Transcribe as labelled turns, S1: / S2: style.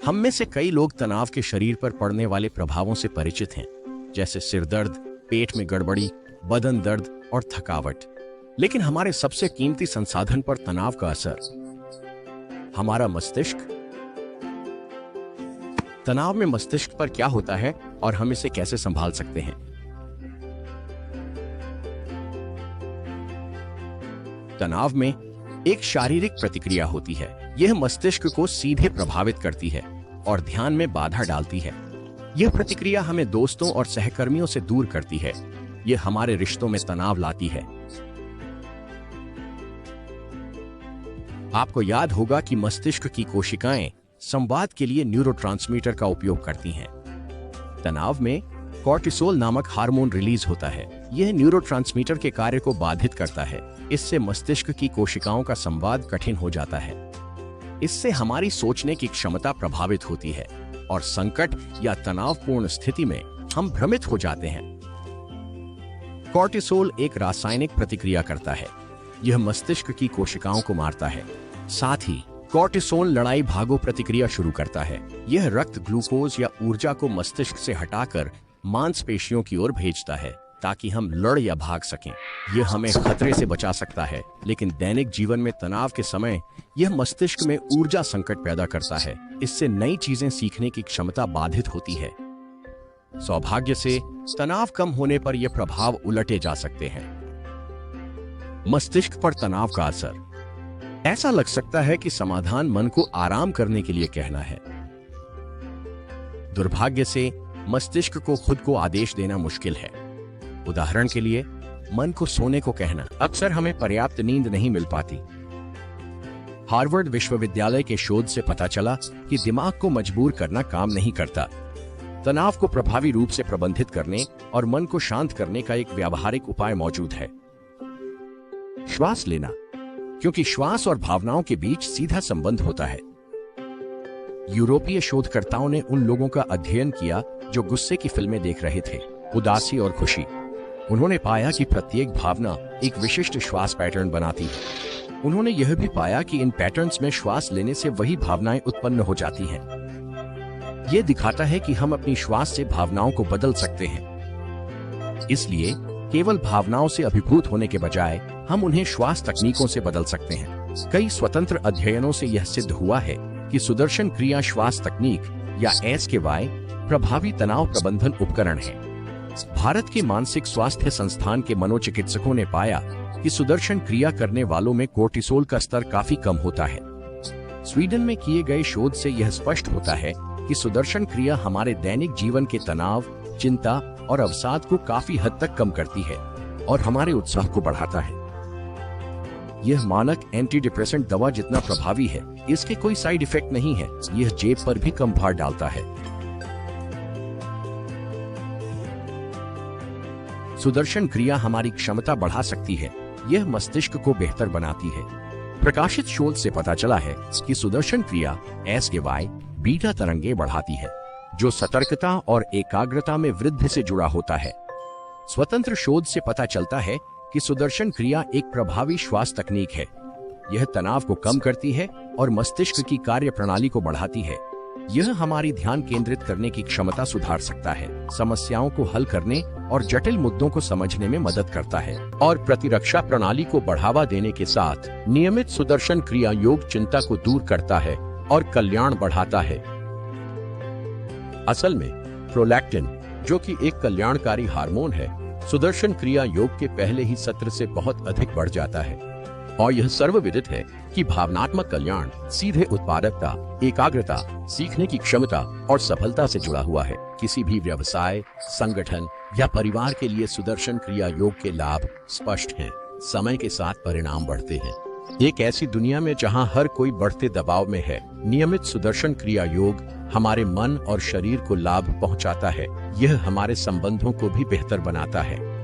S1: हम में से कई लोग तनाव के शरीर पर पड़ने वाले प्रभावों से परिचित हैं, जैसे सिर दर्द, पेट में गड़बड़ी, बदन दर्द और थकावट। लेकिन हमारे सबसे कीमती संसाधन पर तनाव का असर, हमारा मस्तिष्क। तनाव में मस्तिष्क पर क्या होता है और हम इसे कैसे संभाल सकते हैं? तनाव में एक शारीरिक प्रतिक्रिया होती है। यह मस्तिष्क को सीधे प्रभावित करती है और ध्यान में बाधा डालती है। यह प्रतिक्रिया हमें दोस्तों और सहकर्मियों से दूर करती है। यह हमारे रिश्तों में तनाव लाती है। आपको याद होगा कि मस्तिष्क की कोशिकाएं संवाद के लिए न्यूरोट्रांसमीटर का उपयोग करती हैं। तनाव में कॉर्टिसोल नामक हार्मोन रिलीज होता है। यह न्यूरोट्रांसमीटर के कार्य को बाधित करता है। इससे मस्तिष्क की कोशिकाओं का संवाद कठिन हो जाता है। इससे हमारी सोचने की क्षमता प्रभावित होती है और संकट या तनावपूर्ण स्थिति में हम भ्रमित हो जाते हैं। कॉर्टिसोल एक रासायनिक प्रतिक्रिया करता है। यह मस्तिष्क की कोशिकाओं को मारता है। साथ ही कॉर्टिसोल लड़ाई भागो प्रतिक्रिया शुरू करता है। यह रक्त ग्लूकोज या ऊर्जा को मस्तिष्क से हटाकर मांसपेशियों की ओर भेजता है ताकि हम लड़ या भाग सकें। यह हमें खतरे से बचा सकता है, लेकिन दैनिक जीवन में तनाव के समय यह मस्तिष्क में ऊर्जा संकट पैदा करता है। इससे नई चीजें सीखने की क्षमता बाधित होती है। सौभाग्य से तनाव कम होने पर यह प्रभाव उलटे जा सकते हैं। मस्तिष्क पर तनाव का असर। ऐसा लग सकता है कि समाधान मन को आराम करने के लिए कहना है। दुर्भाग्य से मस्तिष्क को खुद को आदेश देना मुश्किल है। उदाहरण के लिए, मन को सोने को कहना। अक्सर हमें पर्याप्त नींद नहीं मिल पाती। हार्वर्ड विश्वविद्यालय के शोध से पता चला कि दिमाग को मजबूर करना काम नहीं करता। तनाव को प्रभावी रूप से प्रबंधित करने और मन को शांत करने का एक व्यावहारिक उपाय मौजूद है। श्वास लेना, क्योंकि श्वास और भावनाओं के बीच सीधा संबंध होता है। यूरोपीय शोधकर्ताओं ने उन लोगों का अध्ययन किया जो गुस्से की फिल्में देख रहे थे, उदासी और खुशी। उन्होंने पाया कि प्रत्येक भावना एक विशिष्ट श्वास पैटर्न बनाती है। उन्होंने यह भी पाया कि इन पैटर्न्स में श्वास लेने से वही भावनाएं उत्पन्न हो जाती हैं। यह दिखाता है कि हम अपनी श्वास से भावनाओं को बदल सकते हैं। इसलिए केवल भावनाओं से अभिभूत होने के बजाय हम उन्हें श्वास तकनीकों से बदल सकते हैं। कई स्वतंत्र अध्ययनों से यह सिद्ध हुआ है कि सुदर्शन क्रिया श्वास तकनीक या SKY प्रभावी तनाव प्रबंधन उपकरण है। भारत के मानसिक स्वास्थ्य संस्थान के मनोचिकित्सकों ने पाया कि सुदर्शन क्रिया करने वालों में कोर्टिसोल का स्तर काफी कम होता है। स्वीडन में किए गए शोध से यह स्पष्ट होता है कि सुदर्शन क्रिया हमारे दैनिक जीवन के तनाव, चिंता और अवसाद को काफी हद तक कम करती है और हमारे उत्साह को बढ़ाता है। यह मानक एंटी डिप्रेसेंट दवा जितना प्रभावी है। इसके कोई साइड इफेक्ट नहीं है। यह जेब पर भी कम भार डालता है। सुदर्शन क्रिया हमारी क्षमता बढ़ा सकती है। यह मस्तिष्क को बेहतर बनाती है। प्रकाशित शोध से पता चला है कि सुदर्शन क्रिया SKY बीटा तरंगे बढ़ाती है, जो सतर्कता और एकाग्रता में वृद्धि से जुड़ा होता है। स्वतंत्र शोध से पता चलता है कि सुदर्शन क्रिया एक प्रभावी श्वास तकनीक है। यह तनाव को कम करती है और मस्तिष्क की कार्य प्रणाली को बढ़ाती है। यह हमारी ध्यान केंद्रित करने की क्षमता सुधार सकता है, समस्याओं को हल करने और जटिल मुद्दों को समझने में मदद करता है और प्रतिरक्षा प्रणाली को बढ़ावा देने के साथ नियमित सुदर्शन क्रिया योग चिंता को दूर करता है और कल्याण बढ़ाता है। असल में प्रोलैक्टिन, जो कि एक कल्याणकारी हार्मोन है, सुदर्शन क्रिया योग के पहले ही सत्र से बहुत अधिक बढ़ जाता है और यह सर्वविदित है कि भावनात्मक कल्याण सीधे उत्पादकता, एकाग्रता, सीखने की क्षमता और सफलता से जुड़ा हुआ है। किसी भी व्यवसाय, संगठन या परिवार के लिए सुदर्शन क्रिया योग के लाभ स्पष्ट हैं। समय के साथ परिणाम बढ़ते हैं। एक ऐसी दुनिया में जहां हर कोई बढ़ते दबाव में है, नियमित सुदर्शन क्रिया योग हमारे मन और शरीर को लाभ पहुंचाता है। यह हमारे संबंधों को भी बेहतर बनाता है।